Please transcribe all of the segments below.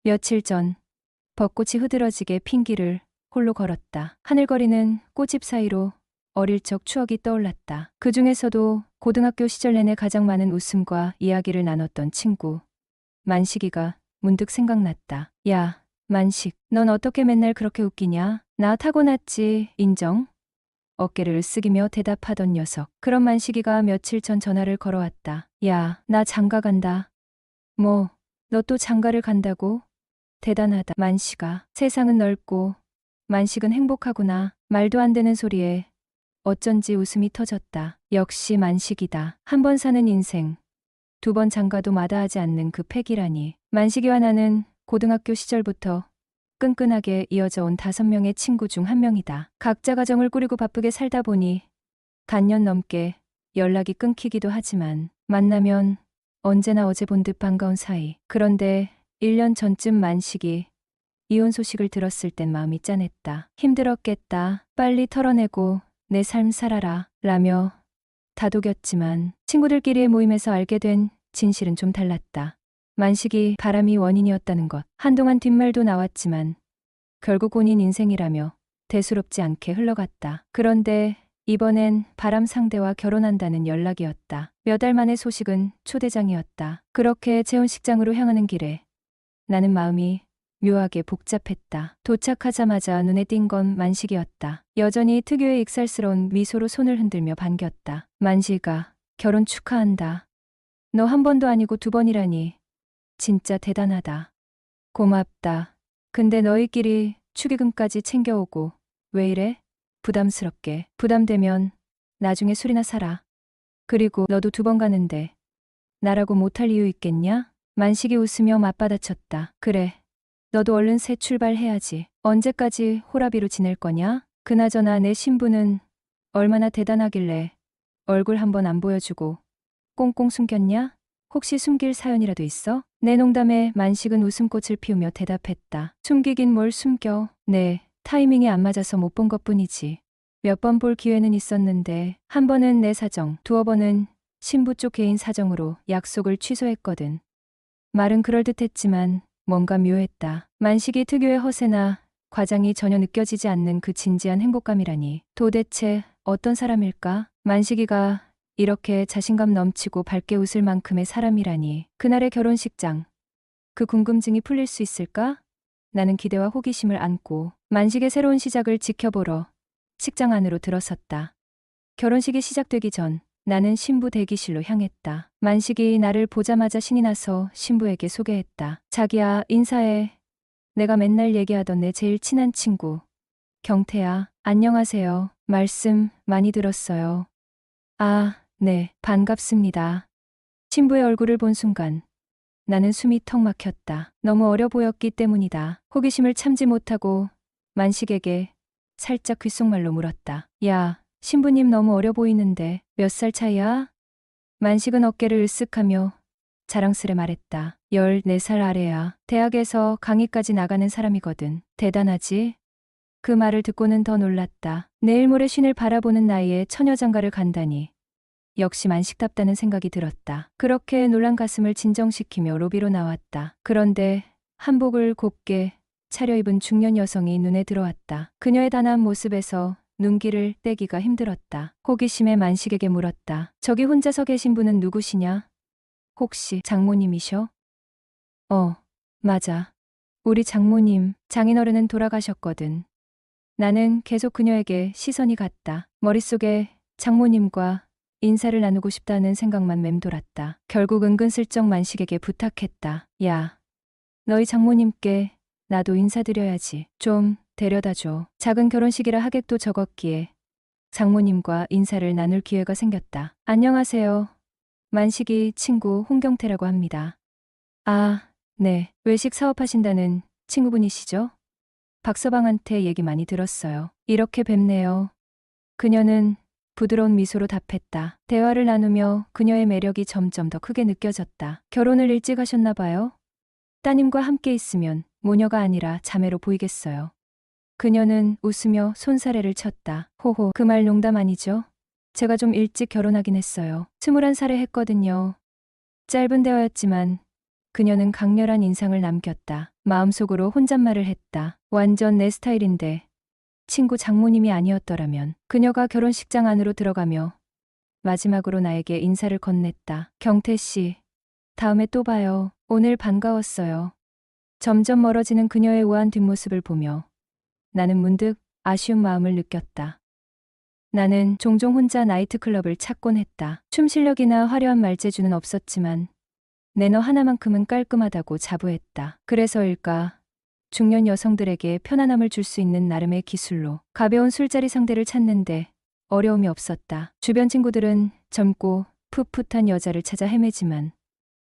며칠 전 벚꽃이 흐드러지게 핀 길을 홀로 걸었다. 하늘거리는 꽃잎 사이로 어릴 적 추억이 떠올랐다. 그 중에서도 고등학교 시절 내내 가장 많은 웃음과 이야기를 나눴던 친구 만식이가 문득 생각났다. 야, 만식, 넌 어떻게 맨날 그렇게 웃기냐? 나 타고났지, 인정? 어깨를 으쓱이며 대답하던 녀석. 그런 만식이가 며칠 전 전화를 걸어왔다. 야, 나 장가 간다. 뭐, 너 또 장가를 간다고? 대단하다. 만식아, 세상은 넓고 만식은 행복하구나. 말도 안 되는 소리에 어쩐지 웃음이 터졌다. 역시 만식이다. 한 번 사는 인생, 두 번 장가도 마다하지 않는 그 패기라니. 만식이와 나는 고등학교 시절부터 끈끈하게 이어져 온 5명의 친구 중 한 명이다. 각자 가정을 꾸리고 바쁘게 살다 보니 반년 넘게 연락이 끊기기도 하지만 만나면 언제나 어제 본 듯 반가운 사이. 그런데 1년 전쯤 만식이 이혼 소식을 들었을 땐 마음이 짠했다. 힘들었겠다. 빨리 털어내고 내 삶 살아라. 라며 다독였지만 친구들끼리의 모임에서 알게 된 진실은 좀 달랐다. 만식이 바람이 원인이었다는 것. 한동안 뒷말도 나왔지만 결국 본인 인생이라며 대수롭지 않게 흘러갔다. 그런데 이번엔 바람 상대와 결혼한다는 연락이었다. 몇 달 만의 소식은 초대장이었다. 그렇게 재혼식장으로 향하는 길에 나는 마음이 묘하게 복잡했다. 도착하자마자 눈에 띈 건 만식이었다. 여전히 특유의 익살스러운 미소로 손을 흔들며 반겼다. 만식아, 결혼 축하한다. 너 한 번도 아니고 2번이라니. 진짜 대단하다. 고맙다. 근데 너희끼리 축의금까지 챙겨오고 왜 이래? 부담스럽게. 부담되면 나중에 술이나 사라. 그리고 너도 2번 가는데 나라고 못할 이유 있겠냐? 만식이 웃으며 맞받아쳤다. 그래. 너도 얼른 새 출발해야지. 언제까지 호라비로 지낼 거냐? 그나저나 내 신부는 얼마나 대단하길래 얼굴 한번 안 보여주고 꽁꽁 숨겼냐? 혹시 숨길 사연이라도 있어? 내 농담에 만식은 웃음꽃을 피우며 대답했다. 숨기긴 뭘 숨겨. 네, 타이밍이 안 맞아서 못 본 것뿐이지. 몇 번 볼 기회는 있었는데 한 번은 내 사정, 2번은 신부 쪽 개인 사정으로 약속을 취소했거든. 말은 그럴듯했지만 뭔가 묘했다. 만식이 특유의 허세나 과장이 전혀 느껴지지 않는 그 진지한 행복감이라니. 도대체 어떤 사람일까? 만식이가 이렇게 자신감 넘치고 밝게 웃을 만큼의 사람이라니. 그날의 결혼식장, 그 궁금증이 풀릴 수 있을까? 나는 기대와 호기심을 안고 만식의 새로운 시작을 지켜보러 식장 안으로 들어섰다. 결혼식이 시작되기 전 나는 신부 대기실로 향했다. 만식이 나를 보자마자 신이 나서 신부에게 소개했다. 자기야, 인사해. 내가 맨날 얘기하던 내 제일 친한 친구 경태야. 안녕하세요. 말씀 많이 들었어요. 아, 네, 반갑습니다. 신부의 얼굴을 본 순간 나는 숨이 턱 막혔다. 너무 어려 보였기 때문이다. 호기심을 참지 못하고 만식에게 살짝 귓속말로 물었다. 야, 신부님 너무 어려 보이는데 몇 살 차이야? 만식은 어깨를 으쓱하며 자랑스레 말했다. 14살 아래야. 대학에서 강의까지 나가는 사람이거든. 대단하지? 그 말을 듣고는 더 놀랐다. 내일 모레 신을 바라보는 나이에 처녀장가를 간다니. 역시 만식답다는 생각이 들었다. 그렇게 놀란 가슴을 진정시키며 로비로 나왔다. 그런데 한복을 곱게 차려입은 중년 여성이 눈에 들어왔다. 그녀의 단아한 모습에서 눈길을 떼기가 힘들었다. 호기심에 만식에게 물었다. 저기 혼자 서 계신 분은 누구시냐? 혹시 장모님이셔? 맞아. 우리 장모님, 장인어른은 돌아가셨거든. 나는 계속 그녀에게 시선이 갔다. 머릿속에 장모님과 인사를 나누고 싶다는 생각만 맴돌았다. 결국 은근슬쩍 만식에게 부탁했다. 야, 너희 장모님께 나도 인사드려야지. 좀 데려다줘. 작은 결혼식이라 하객도 적었기에 장모님과 인사를 나눌 기회가 생겼다. 안녕하세요. 만식이 친구 홍경태라고 합니다. 아, 네. 외식 사업하신다는 친구분이시죠? 박서방한테 얘기 많이 들었어요. 이렇게 뵙네요. 그녀는 부드러운 미소로 답했다. 대화를 나누며 그녀의 매력이 점점 더 크게 느껴졌다. 결혼을 일찍 하셨나 봐요? 따님과 함께 있으면 모녀가 아니라 자매로 보이겠어요. 그녀는 웃으며 손사래를 쳤다. 호호, 그 말 농담 아니죠? 제가 좀 일찍 결혼하긴 했어요. 21살에 했거든요. 짧은 대화였지만 그녀는 강렬한 인상을 남겼다. 마음속으로 혼잣말을 했다. 완전 내 스타일인데 친구 장모님이 아니었더라면. 그녀가 결혼식장 안으로 들어가며 마지막으로 나에게 인사를 건넸다. 경태 씨, 다음에 또 봐요. 오늘 반가웠어요. 점점 멀어지는 그녀의 우아한 뒷모습을 보며 나는 문득 아쉬운 마음을 느꼈다. 나는 종종 혼자 나이트클럽을 찾곤 했다. 춤 실력이나 화려한 말재주는 없었지만 매너 하나만큼은 깔끔하다고 자부했다. 그래서일까? 중년 여성들에게 편안함을 줄 수 있는 나름의 기술로 가벼운 술자리 상대를 찾는데 어려움이 없었다. 주변 친구들은 젊고 풋풋한 여자를 찾아 헤매지만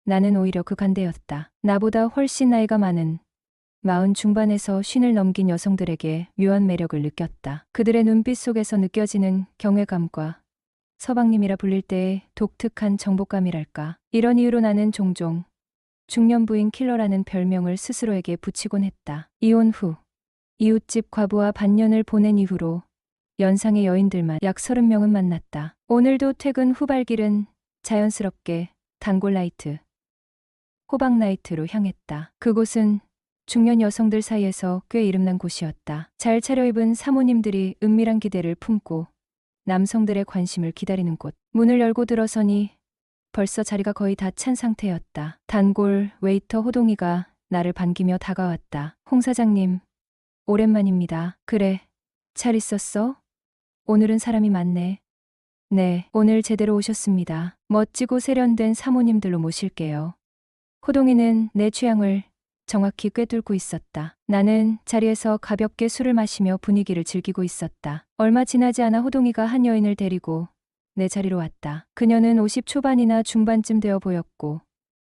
나는 오히려 극한대였다. 나보다 훨씬 나이가 많은 40 중반에서 50을 넘긴 여성들에게 묘한 매력을 느꼈다. 그들의 눈빛 속에서 느껴지는 경외감과 서방님이라 불릴 때의 독특한 정복감이랄까. 이런 이유로 나는 종종 중년 부인 킬러라는 별명을 스스로에게 붙이곤 했다. 이혼 후 이웃집 과부와 반년을 보낸 이후로 연상의 여인들만 약 30명은 만났다. 오늘도 퇴근 후 발길은 자연스럽게 단골 나이트, 호박 나이트로 향했다. 그곳은 중년 여성들 사이에서 꽤 이름난 곳이었다. 잘 차려입은 사모님들이 은밀한 기대를 품고 남성들의 관심을 기다리는 곳. 문을 열고 들어서니 벌써 자리가 거의 다 찬 상태였다. 단골 웨이터 호동이가 나를 반기며 다가왔다. 홍 사장님, 오랜만입니다. 그래, 잘 있었어? 오늘은 사람이 많네. 네, 오늘 제대로 오셨습니다. 멋지고 세련된 사모님들로 모실게요. 호동이는 내 취향을 정확히 꿰뚫고 있었다. 나는 자리에서 가볍게 술을 마시며 분위기를 즐기고 있었다. 얼마 지나지 않아 호동이가 한 여인을 데리고 내 자리로 왔다. 그녀는 50 초반이나 중반쯤 되어 보였고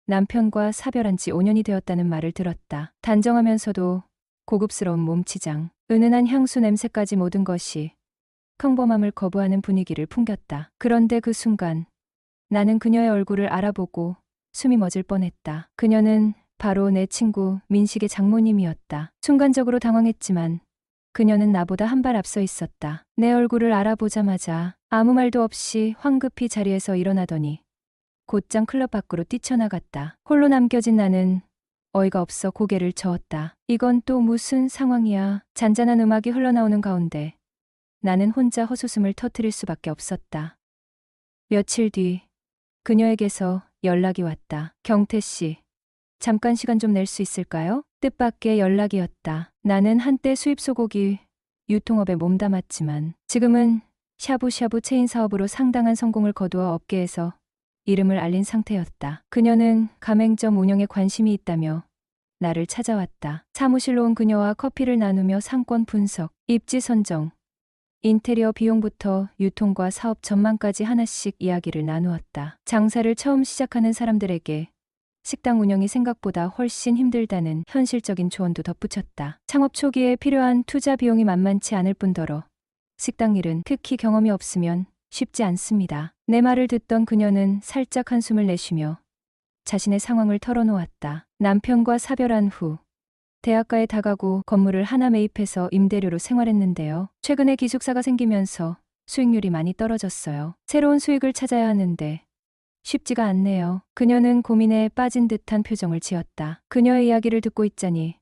남편과 사별한 지 5년이 되었다는 말을 들었다. 단정하면서도 고급스러운 몸치장, 은은한 향수 냄새까지 모든 것이 평범함을 거부하는 분위기를 풍겼다. 그런데 그 순간 나는 그녀의 얼굴을 알아보고 숨이 멎을 뻔했다. 그녀는 바로 내 친구 민식의 장모님이었다. 순간적으로 당황했지만 그녀는 나보다 한 발 앞서 있었다. 내 얼굴을 알아보자마자 아무 말도 없이 황급히 자리에서 일어나더니 곧장 클럽 밖으로 뛰쳐나갔다. 홀로 남겨진 나는 어이가 없어 고개를 저었다. 이건 또 무슨 상황이야. 잔잔한 음악이 흘러나오는 가운데 나는 혼자 헛웃음을 터뜨릴 수밖에 없었다. 며칠 뒤 그녀에게서 연락이 왔다. 경태 씨, 잠깐 시간 좀 낼 수 있을까요? 뜻밖의 연락이었다. 나는 한때 수입 소고기 유통업에 몸담았지만 지금은 샤브샤브 체인 사업으로 상당한 성공을 거두어 업계에서 이름을 알린 상태였다. 그녀는 가맹점 운영에 관심이 있다며 나를 찾아왔다. 사무실로 온 그녀와 커피를 나누며 상권 분석, 입지 선정, 인테리어 비용부터 유통과 사업 전망까지 하나씩 이야기를 나누었다. 장사를 처음 시작하는 사람들에게 식당 운영이 생각보다 훨씬 힘들다는 현실적인 조언도 덧붙였다. 창업 초기에 필요한 투자 비용이 만만치 않을 뿐더러 식당 일은 특히 경험이 없으면 쉽지 않습니다. 내 말을 듣던 그녀는 살짝 한숨을 내쉬며 자신의 상황을 털어놓았다. 남편과 사별한 후 대학가의 다가구 건물을 하나 매입해서 임대료로 생활했는데요. 최근에 기숙사가 생기면서 수익률이 많이 떨어졌어요. 새로운 수익을 찾아야 하는데 쉽지가 않네요. 그녀는 고민에 빠진 듯한 표정을 지었다. 그녀의 이야기를 듣고 있자니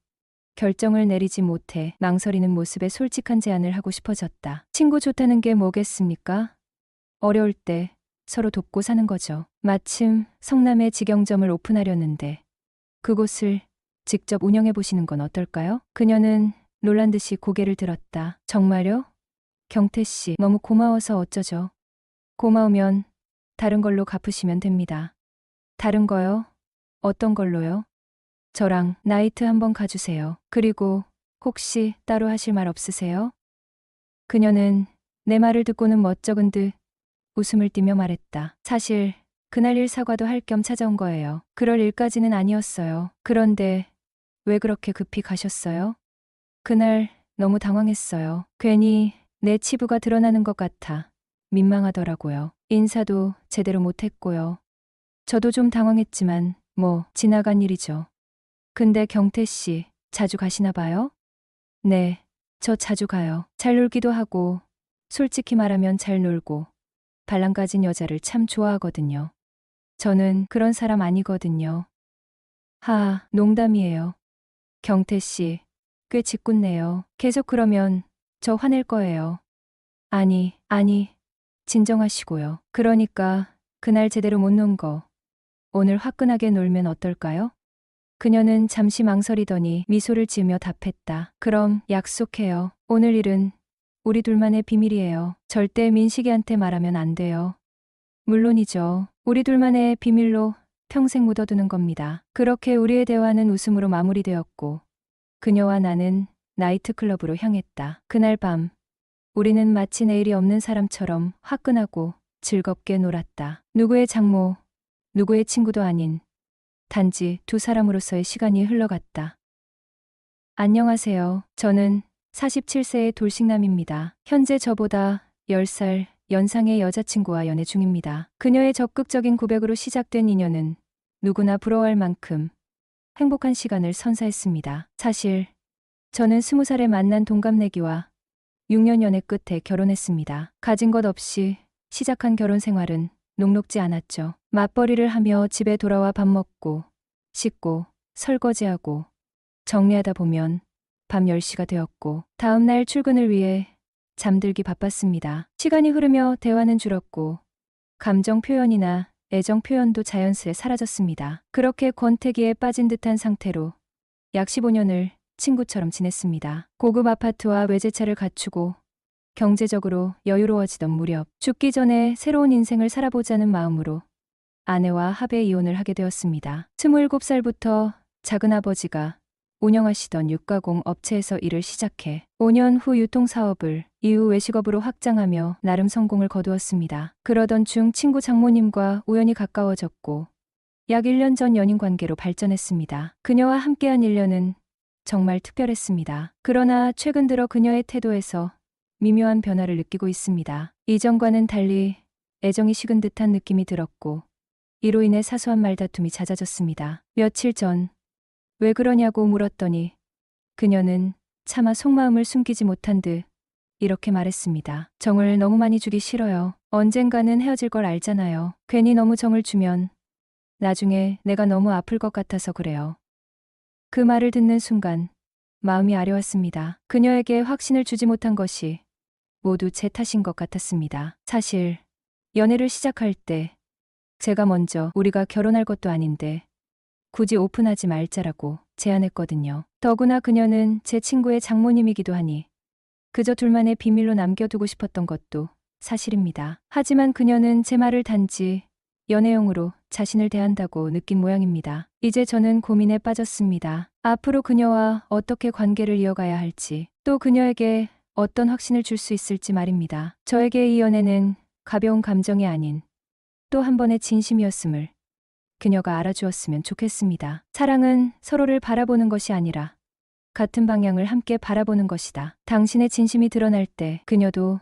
결정을 내리지 못해 망설이는 모습에 솔직한 제안을 하고 싶어졌다. 친구 좋다는 게 뭐겠습니까? 어려울 때 서로 돕고 사는 거죠. 마침 성남에 직영점을 오픈하려는데 그곳을 직접 운영해 보시는 건 어떨까요? 그녀는 놀란 듯이 고개를 들었다. 정말요? 경태 씨, 너무 고마워서 어쩌죠? 고마우면 다른 걸로 갚으시면 됩니다. 다른 거요? 어떤 걸로요? 저랑 나이트 한번 가주세요. 그리고 혹시 따로 하실 말 없으세요? 그녀는 내 말을 듣고는 멋쩍은 듯 웃음을 띠며 말했다. 사실 그날 일 사과도 할 겸 찾아온 거예요. 그럴 일까지는 아니었어요. 그런데 왜 그렇게 급히 가셨어요? 그날 너무 당황했어요. 괜히 내 치부가 드러나는 것 같아 민망하더라고요. 인사도 제대로 못했고요. 저도 좀 당황했지만 뭐 지나간 일이죠. 근데 경태 씨 자주 가시나 봐요? 네, 저 자주 가요. 잘 놀기도 하고 솔직히 말하면 잘 놀고 발랑 가진 여자를 참 좋아하거든요. 저는 그런 사람 아니거든요. 농담이에요. 경태 씨, 꽤 짓궂네요. 계속 그러면 저 화낼 거예요. 아니, 진정하시고요. 그러니까 그날 제대로 못 논 거 오늘 화끈하게 놀면 어떨까요? 그녀는 잠시 망설이더니 미소를 지으며 답했다. 그럼 약속해요. 오늘 일은 우리 둘만의 비밀이에요. 절대 민식이한테 말하면 안 돼요. 물론이죠. 우리 둘만의 비밀로 평생 묻어두는 겁니다. 그렇게 우리의 대화는 웃음으로 마무리되었고 그녀와 나는 나이트클럽으로 향했다. 그날 밤 우리는 마치 내일이 없는 사람처럼 화끈하고 즐겁게 놀았다. 누구의 장모, 누구의 친구도 아닌 단지 두 사람으로서의 시간이 흘러갔다. 안녕하세요. 저는 47세의 돌싱남입니다. 현재 저보다 10살 연상의 여자친구와 연애 중입니다. 그녀의 적극적인 고백으로 시작된 인연은 누구나 부러워할 만큼 행복한 시간을 선사했습니다. 사실 저는 20살에 만난 동갑내기와 6년 연애 끝에 결혼했습니다. 가진 것 없이 시작한 결혼 생활은 녹록지 않았죠. 맞벌이를 하며 집에 돌아와 밥 먹고 씻고 설거지하고 정리하다 보면 밤 10시가 되었고 다음 날 출근을 위해 잠들기 바빴습니다. 시간이 흐르며 대화는 줄었고 감정 표현이나 애정 표현도 자연스레 사라졌습니다. 그렇게 권태기에 빠진 듯한 상태로 약 15년을 친구처럼 지냈습니다. 고급 아파트와 외제차를 갖추고 경제적으로 여유로워지던 무렵 죽기 전에 새로운 인생을 살아보자는 마음으로 아내와 합의 이혼을 하게 되었습니다. 27살부터 작은아버지가 운영하시던 육가공 업체에서 일을 시작해 5년 후 유통사업을 이후 외식업으로 확장하며 나름 성공을 거두었습니다. 그러던 중 친구 장모님과 우연히 가까워졌고 약 1년 전 연인 관계로 발전했습니다. 그녀와 함께한 1년은 정말 특별했습니다. 그러나 최근 들어 그녀의 태도에서 미묘한 변화를 느끼고 있습니다. 이전과는 달리 애정이 식은 듯한 느낌이 들었고 이로 인해 사소한 말다툼이 잦아졌습니다. 며칠 전 왜 그러냐고 물었더니 그녀는 차마 속마음을 숨기지 못한 듯 이렇게 말했습니다. 정을 너무 많이 주기 싫어요. 언젠가는 헤어질 걸 알잖아요. 괜히 너무 정을 주면 나중에 내가 너무 아플 것 같아서 그래요. 그 말을 듣는 순간 마음이 아려왔습니다. 그녀에게 확신을 주지 못한 것이 모두 제 탓인 것 같았습니다. 사실 연애를 시작할 때 제가 먼저 우리가 결혼할 것도 아닌데 굳이 오픈하지 말자라고 제안했거든요. 더구나 그녀는 제 친구의 장모님이기도 하니 그저 둘만의 비밀로 남겨두고 싶었던 것도 사실입니다. 하지만 그녀는 제 말을 단지 연애용으로 자신을 대한다고 느낀 모양입니다. 이제 저는 고민에 빠졌습니다. 앞으로 그녀와 어떻게 관계를 이어가야 할지, 또 그녀에게 어떤 확신을 줄 수 있을지 말입니다. 저에게 이 연애는 가벼운 감정이 아닌 또 한 번의 진심이었음을 그녀가 알아주었으면 좋겠습니다. 사랑은 서로를 바라보는 것이 아니라 같은 방향을 함께 바라보는 것이다. 당신의 진심이 드러날 때 그녀도